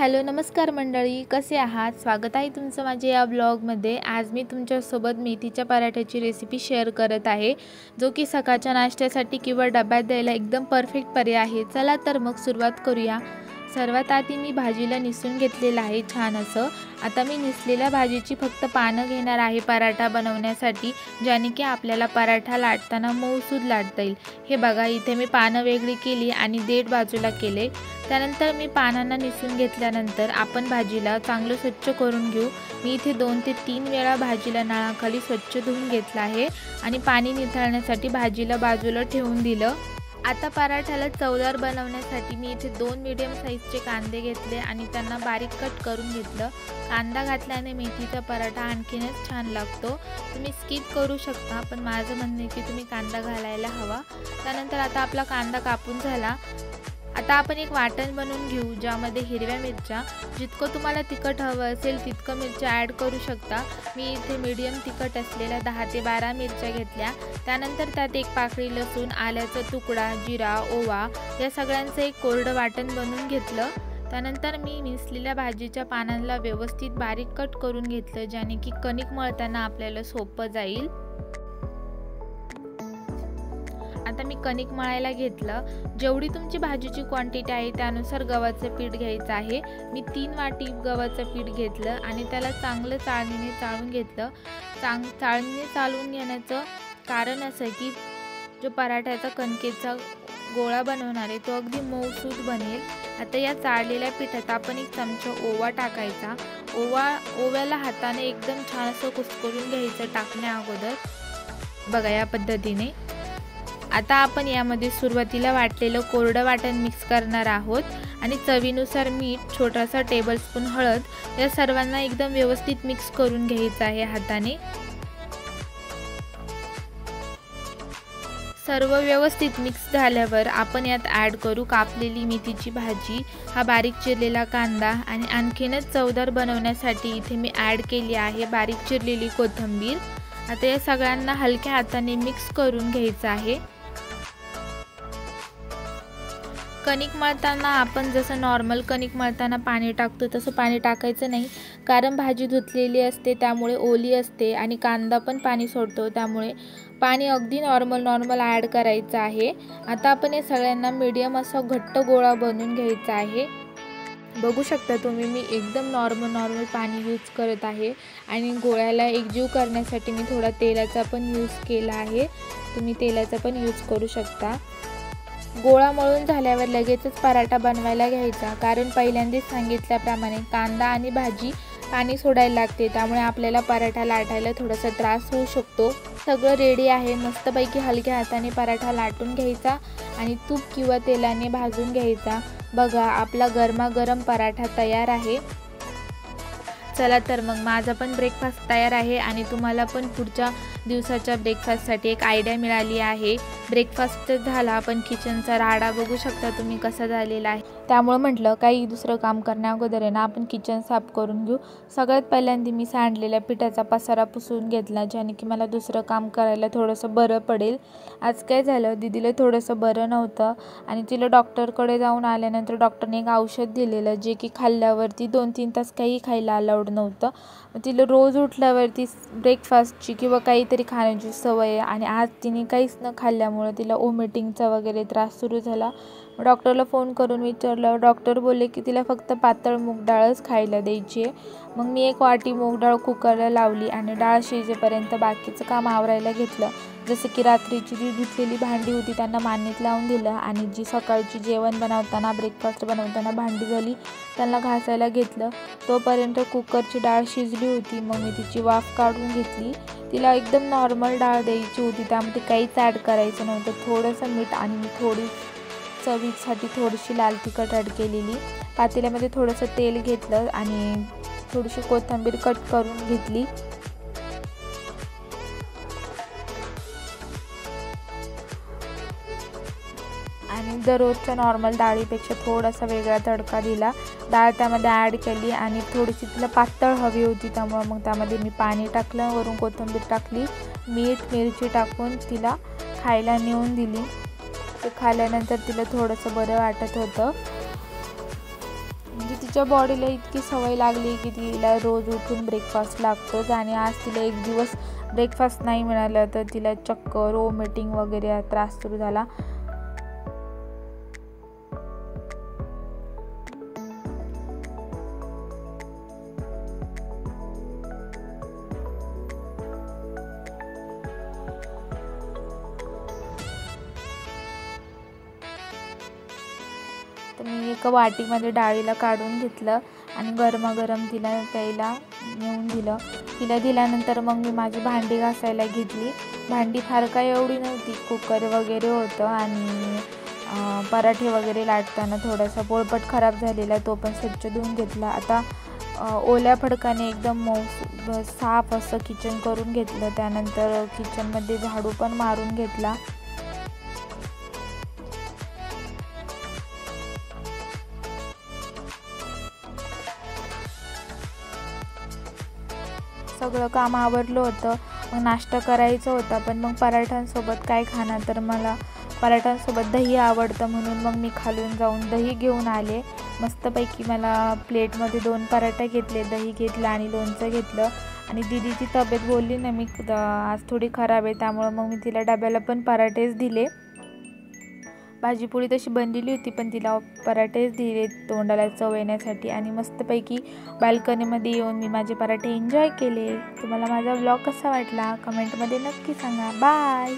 Hello नमस्कार मंडळी, कसे आहात? स्वागत आहे तुमचं माझ्या या ब्लॉगमध्ये। आज मी तुमच्यासोबत मेथीच्या पराठ्याची रेसिपी शेअर करत आहे, जो की सकाळच्या नाश्त्यासाठी किंवा डब्यात द्यायला एकदम परफेक्ट पर्याय आहे। चला तर मग सुरुवात करूया। सर्वात आधी मी भाजीला निसून घेतलेलं आहे छान असं। आता मी निसलेल्या भाजीची फक्त पानं घेणार आहे पराठा बनवण्यासाठी, ज्याने की आपल्याला पराठा लाटताना मऊसूद लाटता येईल। हे बघा, इथे मी पानं वेगळी केली आणि देठ बाजूला केले। त्यानंतर मी पानांना निसून घेतल्यानंतर आपण भाजीला चांगलं स्वच्छ करून घेऊ। मी इथे 2 ते 3 वेळा भाजीला नळाखाली स्वच्छ धुवून घेतलं आहे आणि पाणी निथळण्यासाठी भाजीला बाजूला ठेवून दिलं। आता पराठ्याला चवदार बनवण्यासाठी मी इथे 2 मीडियम साईजचे कांदे घेतले आणि त्यांना बारीक कट करून घेतलं। कांदा घातल्याने मेथीचा पराठा आणखीनच छान लागतो। तुम्ही स्किप करू शकता, पण माझं म्हणणं आहे की तुम्ही कांदा घालायला हवा। त्यानंतर आता आपला कांदा कापून झाला। आता आपण एक वाटण बनवून घेऊ, ज्यामध्ये हिरव्या मिरच्या, जितकं तुम्हाला तिखट हवं असेल तितकं मिरच्या ॲड करू शकता। मी इथे मीडियम तिखट असलेल्या 10 ते 12 मिरच्या घेतल्या। त्यानंतर त्यात एक पाकळी लसूण, आल्याचा तुकडा, जिरा, ओवा या सगळ्यांचं एक कोरडं वाटण बनवून घेतलं। त्यानंतर मी मिसलेल्या भाजीच्या पानांना व्यवस्थित बारीक कट करून घेतलं, ज्याने की कणिक मळताना आपल्याला सोपं जाईल। आता मी कणिक मळायला घेतलं। जेवढी तुमची भाजीची क्वांटिटी आहे त्यानुसार गव्हाचं पीठ घ्यायचं आहे। मी 3 वाटी गव्हाचं पीठ घेतलं आणि त्याला चांगलं चाळणीने चाळून घेतलं। चाळणीने चाळून घेण्याचं कारण असं की जो पराठ्याचा कणकेचा गोळा बनवणार आहे तो अगदी मऊसूद बनेल। आता या चाळलेल्या पिठात आपण 1 चमचा ओवा टाकायचा। ओव्याला हाताने एकदम छान असं कुस्करून घ्यायचं टाकण्या अगोदर, बघा या पद्धतीने। आता आपण यामध्ये सुरुवातीला वाटलेलं कोरडं वाटण मिक्स करणार आहोत आणि चवीनुसार मीठ, छोटासा टेबलस्पून हळद या सर्वांना एकदम व्यवस्थित मिक्स करून घ्यायचं आहे हाताने। सर्व व्यवस्थित मिक्स झाल्यावर आपण यात ॲड करू कापलेली मेथीची भाजी, हा बारीक चिरलेला कांदा आणि आणखीनच चवदार बनवण्यासाठी इथे मी ॲड केली आहे बारीक चिरलेली कोथिंबीर। आता या सगळ्यांना हलक्या हाताने मिक्स करून घ्यायचं आहे। कणिक मळताना आपण जसं नॉर्मल कणिक मळताना पाणी टाकतो तसं पाणी टाकायचं नाही, कारण भाजी धुतलेली असते त्यामुळे ओली असते आणि कांदा पण पाणी सोडतो, त्यामुळे पाणी अगदी नॉर्मल ॲड करायचं आहे। आता आपण या सगळ्यांना मीडियम असा घट्ट गोळा बनवून घ्यायचा आहे। बघू शकता तुम्ही, मी एकदम नॉर्मल पाणी यूज करत आहे आणि गोळ्याला एकजीव करण्यासाठी मी थोडा तेलाचा पण यूज केला आहे। तुम्ही तेलाचा पण यूज करू शकता। गोळा मळून झाल्यावर लगेचच पराठा बनवायला घ्यायचा, कारण पहिल्यांदाच सांगितल्याप्रमाणे कांदा आणि भाजी पाणी सोडायला लागते, त्यामुळे आपल्याला पराठा लाटायला थोडासा त्रास होऊ शकतो। सगळं रेडी आहे। मस्तपैकी हलक्या हाताने पराठा लाटून घ्यायचा आणि तूप किंवा तेलाने भाजून घ्यायचा। बघा, आपला गरमागरम पराठा तयार आहे। चला तर मग माझा पण ब्रेकफास्ट तयार आहे आणि तुम्हाला पण पुढच्या दिवसाच्या ब्रेकफास्टसाठी एक आयडिया मिळाली आहे। ब्रेकफास्ट झाला, पण किचनचा राडा बघू शकता तुम्ही कसा झालेला आहे, त्यामुळे म्हटलं काही दुसरं काम करण्या अगोदर आहे ना आपण किचन साफ करून घेऊ। सगळ्यात पहिल्यांदा मी सांडलेल्या पिठाचा पसारा पुसून घेतला, ज्याने की मला दुसरं काम करायला थोडंसं बरं पडेल। आज काय झालं, दीदीला थोडंसं बरं नव्हतं आणि तिला डॉक्टरकडे जाऊन आल्यानंतर डॉक्टरने एक औषध दिलेलं, जे की खाल्ल्यावरती 2-3 तास काही खायला अलाउड नव्हतं। तिला रोज उठल्यावरती ब्रेकफास्टची किंवा काहीतरी खाण्याची सवय आहे आणि आज तिने काहीच न खाल्ल्यामुळे तिला वॉमिटिंगचा वगैरे त्रास सुरू झाला। डॉक्टरला फोन करून विचारलं, डॉक्टर बोलले की तिला फक्त पातळ मूग डाळच खायला द्यायची आहे। मग मी 1 वाटी मूग डाळ कुकरला लावली आणि डाळ शिजेपर्यंत बाकीचं काम आवरायला घेतलं। जसं की रात्रीची जी धुतलेली भांडी होती त्यांना मांडणीत लावून दिलं आणि जी सकाळची जेवण बनवताना ब्रेकफास्ट बनवताना भांडी झाली त्यांना घासायला घेतलं। तोपर्यंत कुकरची डाळ शिजली होती। मग मी तिची वाफ काढून घेतली। तिला एकदम नॉर्मल डाळ द्यायची होती, त्यामध्ये काहीच ॲड करायचं नव्हतं। थोडंसं मीठ आणि मी थोडी चवीसाठी थोडीशी लाल तिखट ॲड केलेली। पातेल्यामध्ये थोडंसं तेल घेतलं आणि थोडीशी कोथिंबीर कट करून घेतली। आणि दररोजच्या नॉर्मल डाळीपेक्षा थोडासा वेगळा तडका दिला। डाळ त्यामध्ये ॲड केली आणि थोडीशी तिला पातळ हवी होती, त्यामुळे मग त्यामध्ये मी पाणी टाकलं, वरून कोथिंबीर टाकली, मीठ मिरची टाकून तिला खायला नेऊन दिली। ते खाल्ल्यानंतर तिला थोडंसं बरं वाटत होतं। म्हणजे तिच्या बॉडीला इतकी सवय लागली की तिला रोज उठून ब्रेकफास्ट लागतोच आणि आज तिला एक दिवस ब्रेकफास्ट नाही मिळालं तर तिला चक्कर, वॉमिटिंग वगैरे त्रास सुरू झाला. तर मी एका वाटीमध्ये डाळीला काढून घेतलं आणि गरमागरम तिला प्यायला नेऊन दिलं. तिला दिल्यानंतर मग मी माझी भांडी घासायला घेतली. भांडी फार काय एवढी नव्हती, कुकर वगैरे होतं आणि पराठे वगैरे लाटताना थोडासा पोळपट खराब झालेला, तो पण स्वच्छ धुवून घेतला. आता ओल्या फडकाने एकदम साफ असं किचन करून घेतलं. त्यानंतर किचनमध्ये झाडू पण मारून घेतला. सगळं काम आवरलं होतं. मग नाश्ता करायचा होता, पण मग पराठ्यांसोबत काय खाणार, तर मला पराठ्यांसोबत दही आवडतं म्हणून मग मी खालून जाऊन दही घेऊन आले. मस्तपैकी मला प्लेटमध्ये 2 पराठे घेतले, दही घेतलं आणि लोणचं घेतलं. आणि दीदीची तब्येत बोलली ना मी आज थोडी खराब आहे, त्यामुळं मग मी तिला डब्याला पण पराठेच दिले. भाजीपोळी तशी बनलेली होती पण तिला पराठेच दिले तोंडाला चव येण्यासाठी. आणि मस्तपैकी बाल्कनीमध्ये येऊन मी माझे पराठे एन्जॉय केले. तुम्हाला माझा व्लॉग कसा वाटला कमेंटमध्ये नक्की सांगा. बाय.